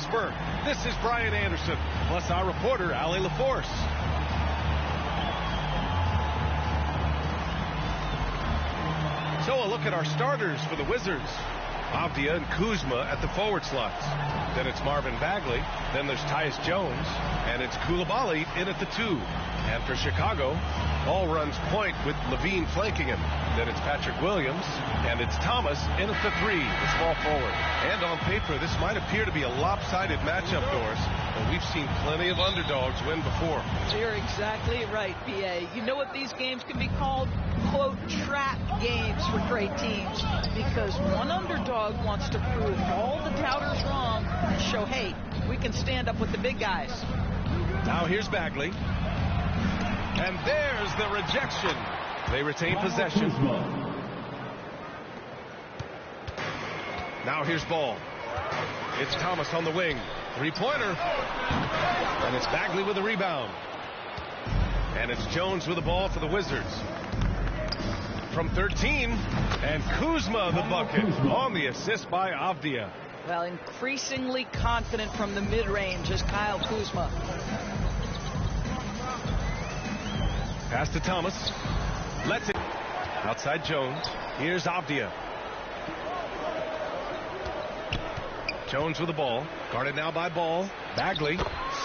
Harrisburg, this is Brian Anderson, plus our reporter, Allie LaForce. So a look at our starters for the Wizards. Avdia and Kuzma at the forward slots. Then it's Marvin Bagley. Then there's Tyus Jones. And it's Coulibaly in at the 2. And for Chicago, all runs point with Levine flanking him. Then it's Patrick Williams. And it's Thomas in at the 3, the small forward. And on paper, this might appear to be a lopsided matchup, Doris. But we've seen plenty of underdogs win before. You're exactly right, B.A. You know what these games can be called? Quote, trap games for great teams, because one underdog wants to prove all the doubters wrong and show, hey, we can stand up with the big guys. Now here's Bagley. And there's the rejection. They retain possession. Now here's Ball. It's Thomas on the wing. Three-pointer. And it's Bagley with a rebound. And it's Jones with the ball for the Wizards. From 13, and Kuzma the bucket on the assist by Avdia. Well, increasingly confident from the mid-range is Kyle Kuzma. Pass to Thomas. Lets it. Outside Jones. Here's Avdia. Jones with the ball. Guarded now by Ball. Bagley.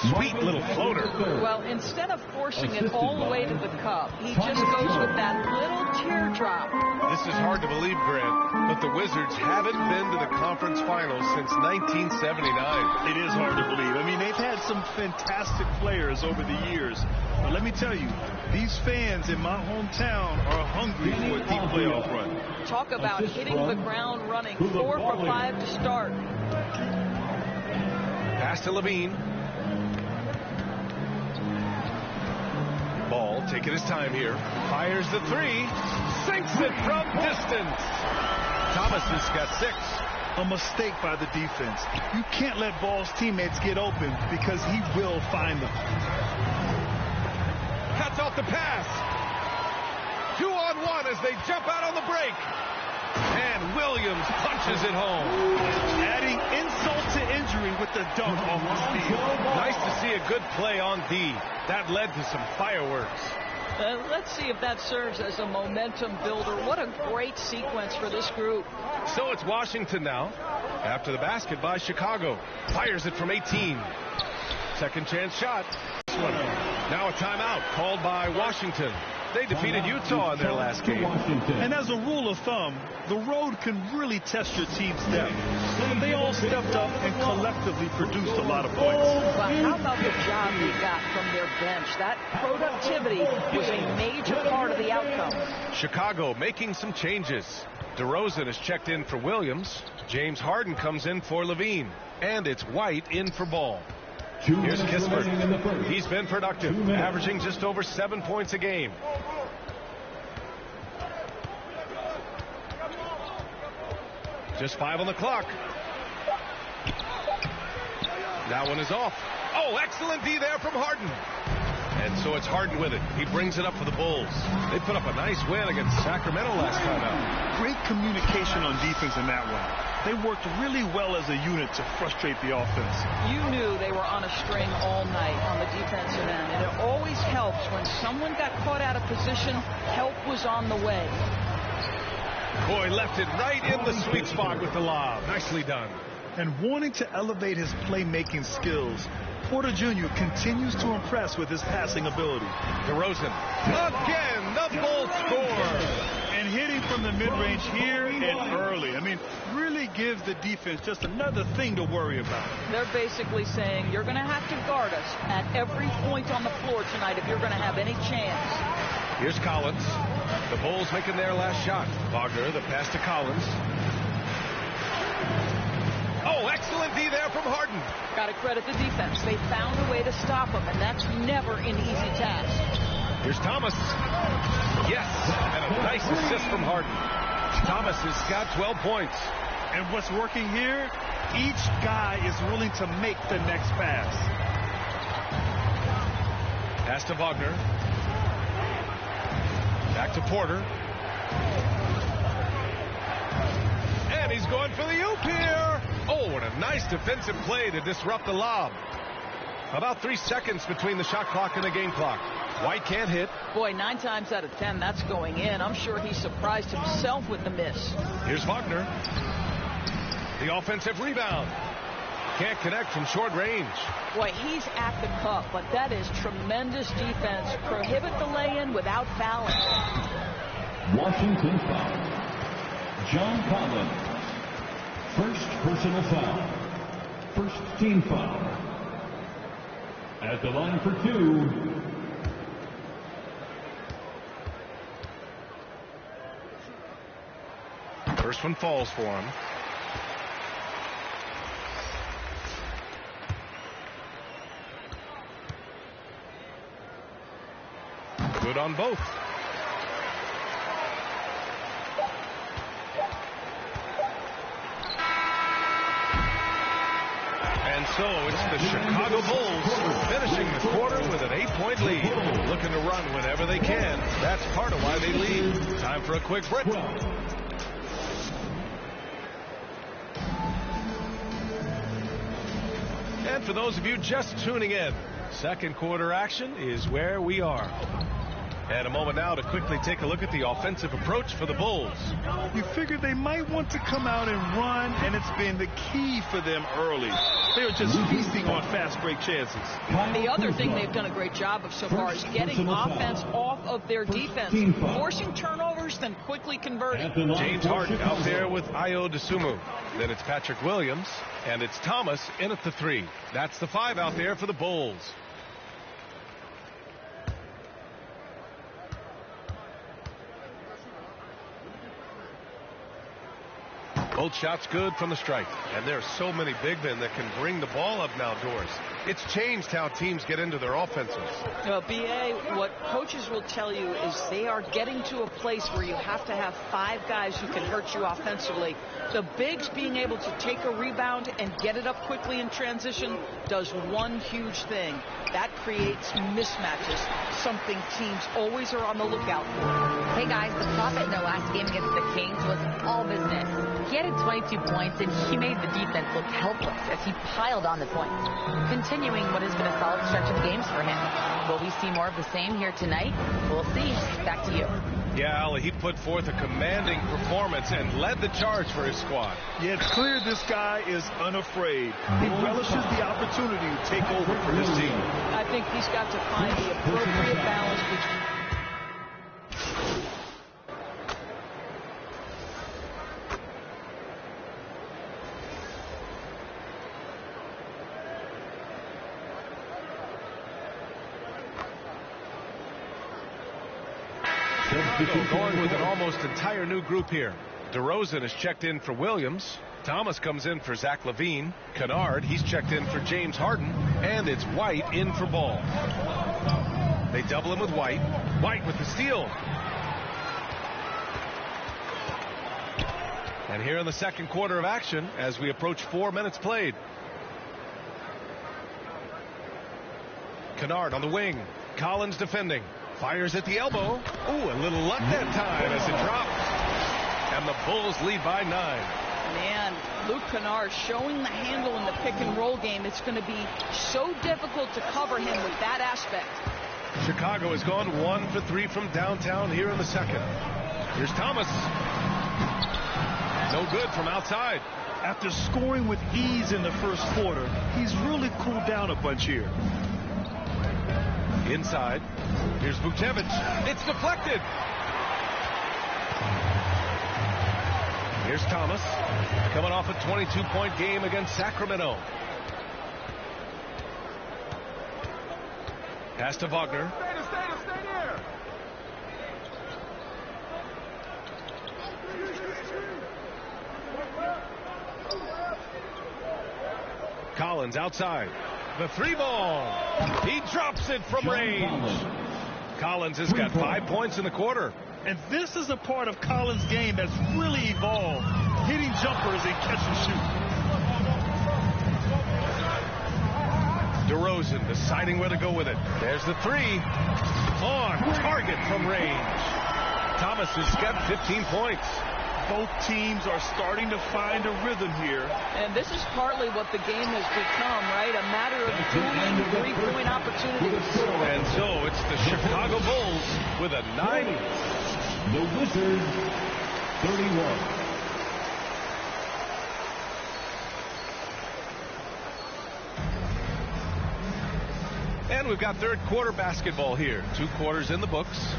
Sweet little floater. Well, instead of forcing it all the way to the cup, he just goes with that little teardrop. This is hard to believe, Grant, but the Wizards haven't been to the conference finals since 1979. It is hard to believe. I mean, they've had some fantastic players over the years. But let me tell you, these fans in my hometown are hungry for a deep playoff run. Talk about hitting the ground running. 4 for 5 to start. Pass to Levine. Ball taking his time here. Fires the 3. Sinks it from distance. Thomas has got 6. A mistake by the defense. You can't let Ball's teammates get open because he will find them. Cuts off the pass. 2-on-1 as they jump out on the break. And Williams punches it home. Adding insult to injury with the dunk off the steal. Nice to see a good play on D. That led to some fireworks. Let's see if that serves as a momentum builder. What a great sequence for this group. So it's Washington now. After the basket by Chicago. Fires it from 18. Second chance shot. Now a timeout called by Washington. They defeated Utah in their last game. And as a rule of thumb, the road can really test your team's depth. And they all stepped up and collectively produced a lot of points. But how about the job they got from their bench? That productivity was a major part of the outcome. Chicago making some changes. DeRozan is checked in for Williams. James Harden comes in for Levine. And it's White in for Ball. Here's Kispert. He's been productive, averaging just over 7 points a game. Just 5 on the clock. That one is off. Oh, excellent D there from Harden. And so it's Harden with it. He brings it up for the Bulls. They put up a nice win against Sacramento last time out. Great communication on defense in that one. They worked really well as a unit to frustrate the offense. You knew they were on a string all night on the defensive end, and it always helps when someone got caught out of position, help was on the way. Boy left it right in the sweet spot with the lob. Nicely done. And wanting to elevate his playmaking skills, Porter Jr. continues to impress with his passing ability. DeRozan, again, the Bulls score. And hitting from the mid-range here and early. I mean, really gives the defense just another thing to worry about. They're basically saying you're going to have to guard us at every point on the floor tonight if you're going to have any chance. Here's Collins. The Bulls making their last shot. Wagner, the pass to Collins. Oh, excellent D there from Harden. Got to credit the defense. They found a way to stop him, and that's never an easy task. Here's Thomas. Yes, and a nice assist from Harden. Thomas has got 12 points. And what's working here, each guy is willing to make the next pass. Pass to Wagner. Back to Porter. And he's going for the oop here. Oh, and a nice defensive play to disrupt the lob. About 3 seconds between the shot clock and the game clock. White can't hit. Boy, 9 times out of 10, that's going in. I'm sure he surprised himself with the miss. Here's Wagner. The offensive rebound. Can't connect from short range. Boy, he's at the cup, but that is tremendous defense. Prohibit the lay-in without fouling. Washington foul. John Collins. First personal foul. First team foul. At the line for 2. First one falls for him. Good on both. And so it's the Chicago Bulls finishing the quarter with an 8-point lead. Looking to run whenever they can. That's part of why they lead. Time for a quick break. And for those of you just tuning in, second quarter action is where we are. And a moment now to quickly take a look at the offensive approach for the Bulls. You figured they might want to come out and run, and it's been the key for them early. They're just feasting on fast break chances. The other thing they've done a great job of so far is getting offense off of their defense, forcing turnovers, then quickly converting. James Harden out there with Ayo Dosunmu. Then it's Patrick Williams, and it's Thomas in at the 3. That's the 5 out there for the Bulls. Both shots good from the stripe. And there are so many big men that can bring the ball up now, Doris. It's changed how teams get into their offenses. BA, what coaches will tell you is they are getting to a place where you have to have 5 guys who can hurt you offensively. The bigs being able to take a rebound and get it up quickly in transition does one huge thing. That creates mismatches, something teams always are on the lookout for. Hey guys, the Prophet in their last game against the Kings was all business. He added 22 points and he made the defense look helpless as he piled on the points, continuing what has been a solid stretch of games for him. Will we see more of the same here tonight? We'll see. Back to you. Yeah, Ali, he put forth a commanding performance and led the charge for his squad. Yeah, it's clear this guy is unafraid. He relishes the opportunity to take over for his team. I think he's got to find the appropriate balance between... Going with an almost entire new group here. DeRozan is checked in for Williams. Thomas comes in for Zach LaVine. Kennard, he's checked in for James Harden. And it's White in for Ball. They double him with White. White with the steal. And here in the second quarter of action as we approach 4 minutes played. Kennard on the wing. Collins defending. Fires at the elbow. Ooh, a little luck that time as it dropped. And the Bulls lead by 9. Man, Luke Kennard showing the handle in the pick and roll game. It's going to be so difficult to cover him with that aspect. Chicago has gone 1 for 3 from downtown here in the second. Here's Thomas. No good from outside. After scoring with ease in the first quarter, he's really cooled down a bunch here. Inside. Here's Vucevic. It's deflected. Here's Thomas. Coming off a 22-point game against Sacramento. Pass to Wagner. Stay there. Collins outside. The 3-ball. He drops it from range. Collins has got 5 points in the quarter. And this is a part of Collins' game that's really evolved. Hitting jumpers and catch and shoot. DeRozan deciding where to go with it. There's the 3. On target from range. Thomas has got 15 points. Both teams are starting to find a rhythm here. And this is partly what the game has become, right? A matter of doing three-point opportunities. And so it's the Chicago Bulls with a 9. The Wizards, 31. And we've got third quarter basketball here. 2 quarters in the books.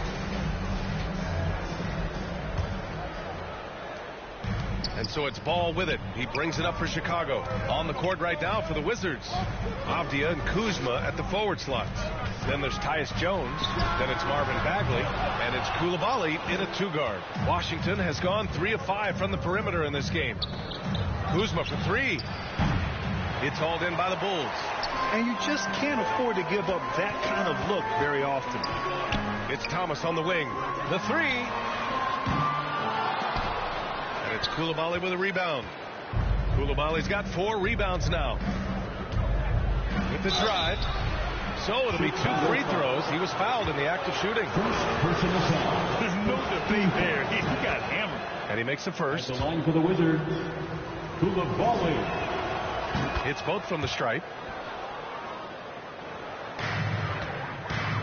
And so it's Ball with it. He brings it up for Chicago. On the court right now for the Wizards. Avdia and Kuzma at the forward slots. Then there's Tyus Jones. Then it's Marvin Bagley. And it's Coulibaly in a 2-guard. Washington has gone 3 of 5 from the perimeter in this game. Kuzma for 3. It's hauled in by the Bulls. And you just can't afford to give up that kind of look very often. It's Thomas on the wing. The 3. And it's Coulibaly with a rebound. Coulibaly's got 4 rebounds now. With the drive. So it'll be 2 free throws. He was fouled in the act of shooting. Personal foul. There's no debate there. He got hammered. And he makes the first. The line for the Wizards, Coulibaly. It's both from the stripe.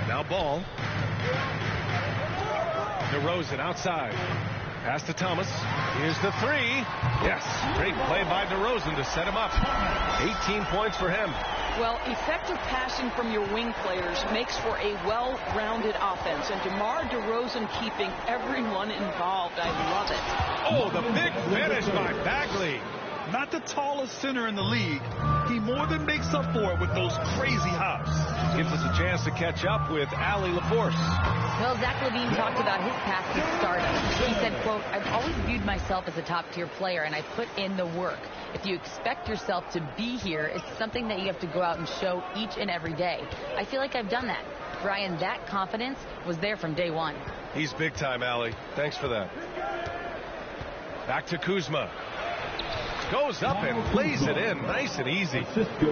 Now Ball. DeRozan outside. Pass to Thomas. Here's the 3. Yes, great play by DeRozan to set him up. 18 points for him. Well, effective passing from your wing players makes for a well-rounded offense. And DeMar DeRozan keeping everyone involved. I love it. Oh, the big finish by Bagley. Not the tallest center in the league. He more than makes up for it with those crazy hops. Gives us a chance to catch up with Allie LaForce. Well, Zach LaVine talked about his path to stardom. He said, quote, "I've always viewed myself as a top-tier player, and I put in the work. If you expect yourself to be here, it's something that you have to go out and show each and every day. I feel like I've done that." Brian, that confidence was there from day one. He's big time, Allie. Thanks for that. Back to Kuzma. Goes up and lays it in nice and easy.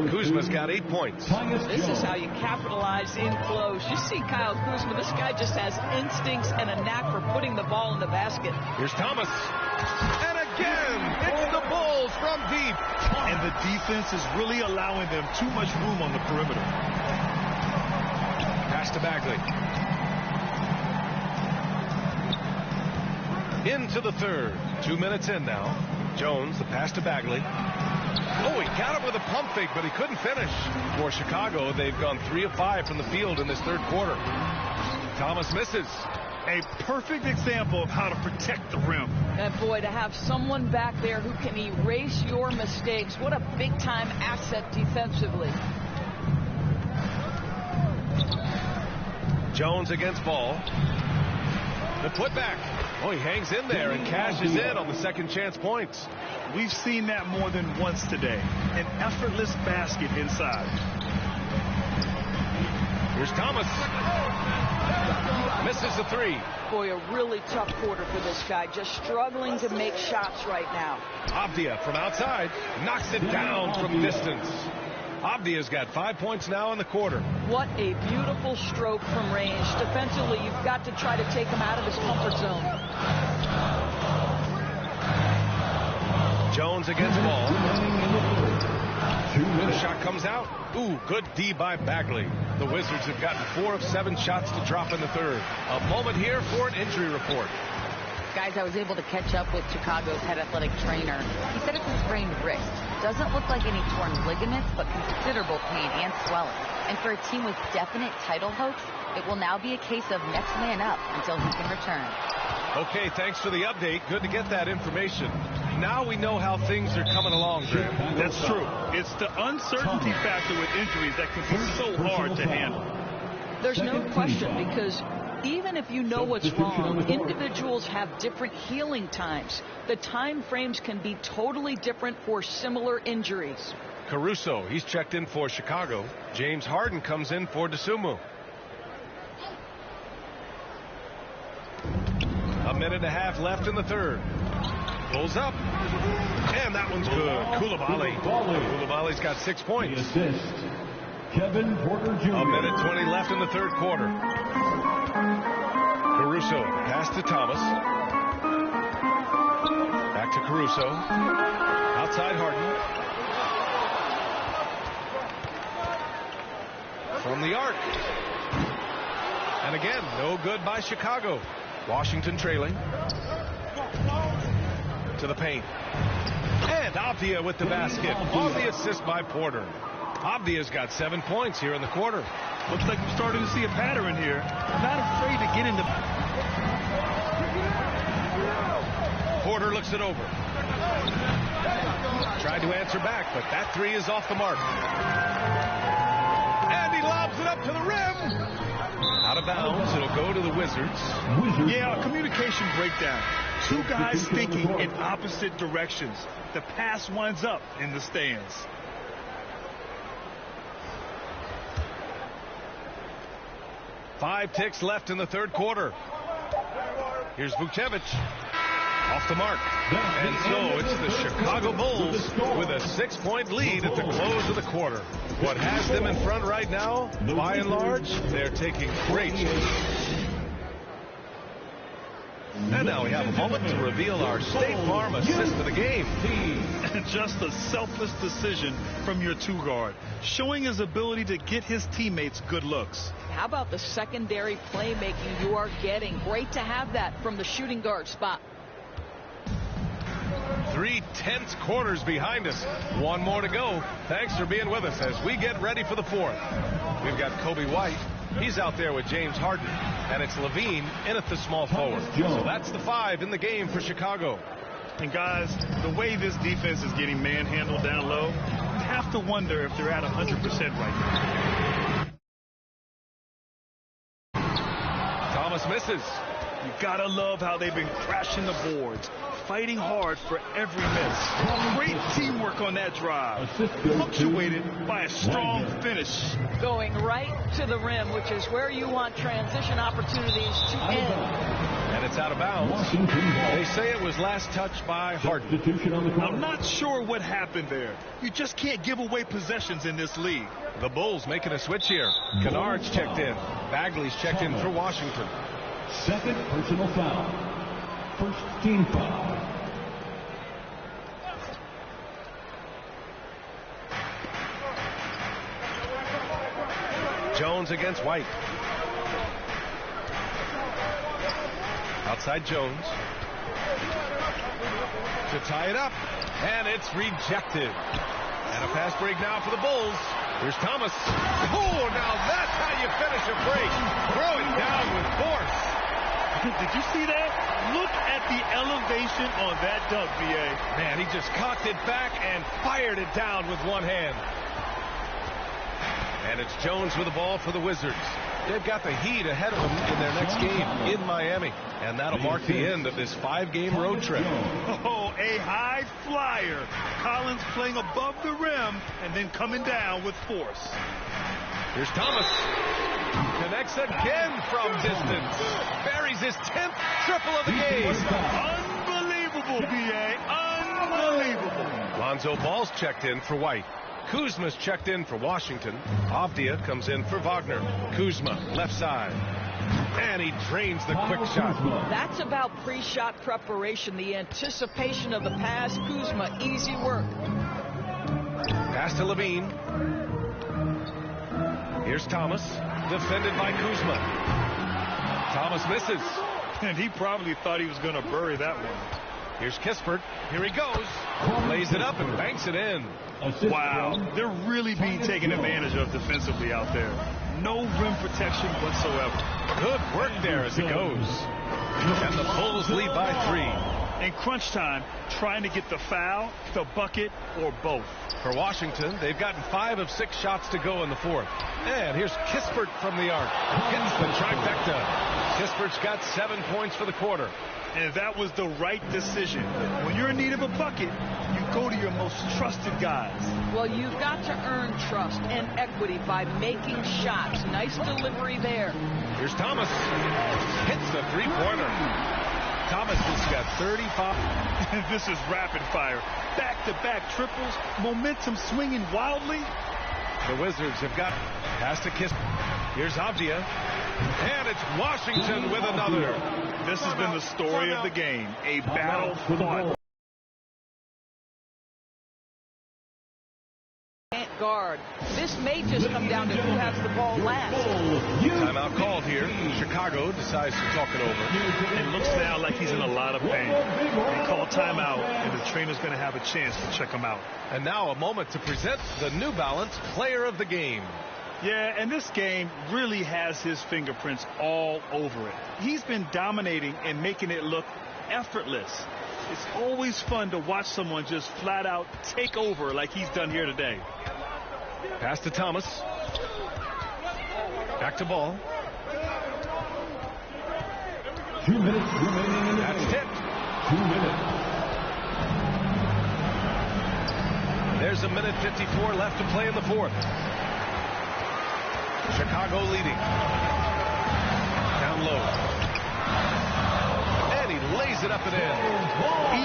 Kuzma's got 8 points. This is how you capitalize in close. You see Kyle Kuzma. This guy just has instincts and a knack for putting the ball in the basket. Here's Thomas. And again, it's the Bulls from deep. And the defense is really allowing them too much room on the perimeter. Pass to Bagley. Into the third. 2 minutes in now. Jones, the pass to Bagley. Oh, he got him with a pump fake, but he couldn't finish. For Chicago, they've gone 3 of 5 from the field in this third quarter. Thomas misses. A perfect example of how to protect the rim. And boy, to have someone back there who can erase your mistakes, what a big-time asset defensively. Jones against Ball. The putback. Oh, he hangs in there and cashes in on the second chance points. We've seen that more than once today. An effortless basket inside. Here's Thomas. Misses the 3. Boy, a really tough quarter for this guy. Just struggling to make shots right now. Avdia from outside knocks it down from distance. Avdia's got 5 points now in the quarter. What a beautiful stroke from range. Defensively, you've got to try to take him out of his comfort zone. Jones against Ball. The shot comes out. Ooh, good D by Bagley. The Wizards have gotten 4 of 7 shots to drop in the third. A moment here for an injury report. Guys, I was able to catch up with Chicago's head athletic trainer. He said it's a sprained wrist. Doesn't look like any torn ligaments, but considerable pain and swelling. And for a team with definite title hopes, it will now be a case of next man up until he can return. Okay, thanks for the update. Good to get that information. Now we know how things are coming along, Graham. That's true. It's the uncertainty factor with injuries that can be so hard to handle. There's no question, because even if you know what's wrong, individuals have different healing times. The time frames can be totally different for similar injuries. Caruso, he's checked in for Chicago. James Harden comes in for Dosunmu. A minute and a half left in the third. Pulls up. And that one's good. Coulibaly. Coulibaly's got 6 points. Assist, Kevin Porter Jr. A minute 20 left in the third quarter. Caruso, pass to Thomas. Back to Caruso. Outside Harden. From the arc. And again, no good by Chicago. Washington trailing. To the paint. And Avdia with the basket. On the assist by Porter. Avdia's got 7 points here in the quarter. Looks like we're starting to see a pattern here. Not afraid to get into. Porter looks it over. Tried to answer back, but that three is off the mark. And he lobs it up to the rim. Out of bounds. It'll go to the Wizards. Yeah, a communication breakdown. Two guys thinking in opposite directions. The pass winds up in the stands. Five ticks left in the third quarter. Here's Vucevic. Off the mark. And so it's the Chicago Bulls with a 6-point lead at the close of the quarter. What has them in front right now, by and large, they're taking great shots. And now we have a moment to reveal our State Farm assist of the game. Just a selfless decision from your two-guard, showing his ability to get his teammates good looks. How about the secondary playmaking you are getting? Great to have that from the shooting guard spot. 3 tense quarters behind us. One more to go. Thanks for being with us as we get ready for the fourth. We've got Kobe White. He's out there with James Harden. And it's Levine in at the small forward. So that's the 5 in the game for Chicago. And guys, the way this defense is getting manhandled down low, you have to wonder if they're at 100% right now. Thomas misses. You gotta love how they've been crashing the boards, fighting hard for every miss. Great teamwork on that drive, punctuated by a strong finish. Going right to the rim, which is where you want transition opportunities to end. And it's out of bounds. They say it was last touched by Harden. I'm not sure what happened there. You just can't give away possessions in this league. The Bulls making a switch here. Kennard's checked in. Bagley's checked in for Washington. Second personal foul. First team foul. Jones against White. Outside Jones. To tie it up. And it's rejected. And a fast break now for the Bulls. Here's Thomas. Oh, now that's how you finish a break. Throw it down with force. Did you see that? Look at the elevation on that dunk, B.A. Man, he just cocked it back and fired it down with one hand. And it's Jones with the ball for the Wizards. They've got the Heat ahead of them in their next game in Miami. And that'll mark the end of this 5-game road trip. Oh, a high flyer. Collins playing above the rim and then coming down with force. Here's Thomas. Connects again from distance. Buries his 10th triple of the game. Unbelievable, B.A. Unbelievable. Lonzo Ball's checked in for White. Kuzma's checked in for Washington. Avdia comes in for Wagner. Kuzma, left side. And he drains the quick shot. That's about pre-shot preparation, the anticipation of the pass. Kuzma, easy work. Pass to Levine. Here's Thomas, defended by Kuzma. Thomas misses. And he probably thought he was going to bury that one. Here's Kispert. Here he goes. Lays it up and banks it in. Wow, they're really being taken advantage of defensively out there. No rim protection whatsoever. Good work there as it goes. And the Bulls lead by 3. In crunch time, trying to get the foul, the bucket, or both. For Washington, they've gotten 5 of 6 shots to go in the fourth. And here's Kispert from the arc. Hits the trifecta. Kispert's got 7 points for the quarter. And that was the right decision. When you're in need of a bucket, you go to your most trusted guys. Well, you've got to earn trust and equity by making shots. Nice delivery there. Here's Thomas. Hits the three-pointer. Thomas has got 35. This is rapid fire. Back-to-back triples. Momentum swinging wildly. The Wizards have got pass to Kiss. Here's Avdia. And it's Washington with another. This has been the story of the game. A battle fought. guard. This may just come down to who has the ball last. Timeout called here. Chicago decides to talk it over. It looks now like he's in a lot of pain. They call timeout, and the trainer's going to have a chance to check him out. And now a moment to present the New Balance Player of the Game. Yeah, and this game really has his fingerprints all over it. He's been dominating and making it look effortless. It's always fun to watch someone just flat out take over like he's done here today. Pass to Thomas. Back to Ball. 2 minutes remaining in the That's game. tipped. 2 minutes. There's a minute 54 left to play in the fourth. Chicago leading. Down low. And he lays it up and in.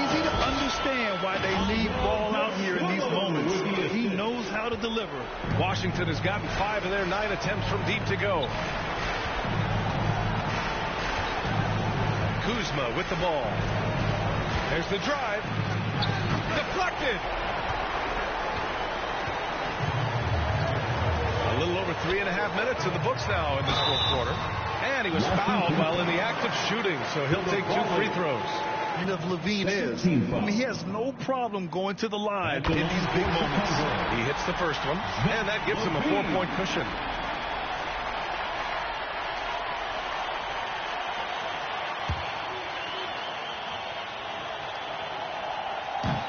Easy to understand why they leave Ball out here in these moments. He knows how to deliver. Washington has gotten 5 of their 9 attempts from deep to go. Kuzma with the ball. There's the drive. Deflected. A little over 3.5 minutes in the books now in this fourth quarter. And he was fouled while in the act of shooting, so he'll take 2 free throws. And of Levine is. I mean, he has no problem going to the line in these big moments. He hits the first one, and that gives him a 4-point cushion.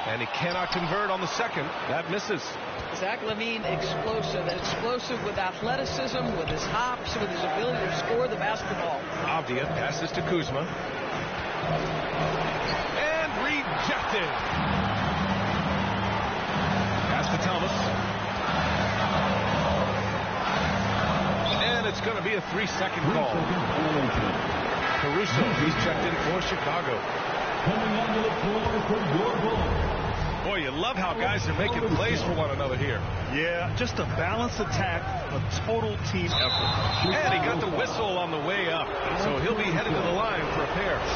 And he cannot convert on the second. That misses. Zach LaVine, explosive with athleticism, with his hops, with his ability to score the basketball. Avdia passes to Kuzma. And rejected. Pass to Thomas. And it's going to be a 3-second call. Caruso, he's checked in for Chicago. Coming onto the floor for your ball. Boy, you love how guys are making plays for one another here. Yeah, just a balanced attack, a total team effort. And he got the whistle on the way up, so he'll be headed to the line for a pair.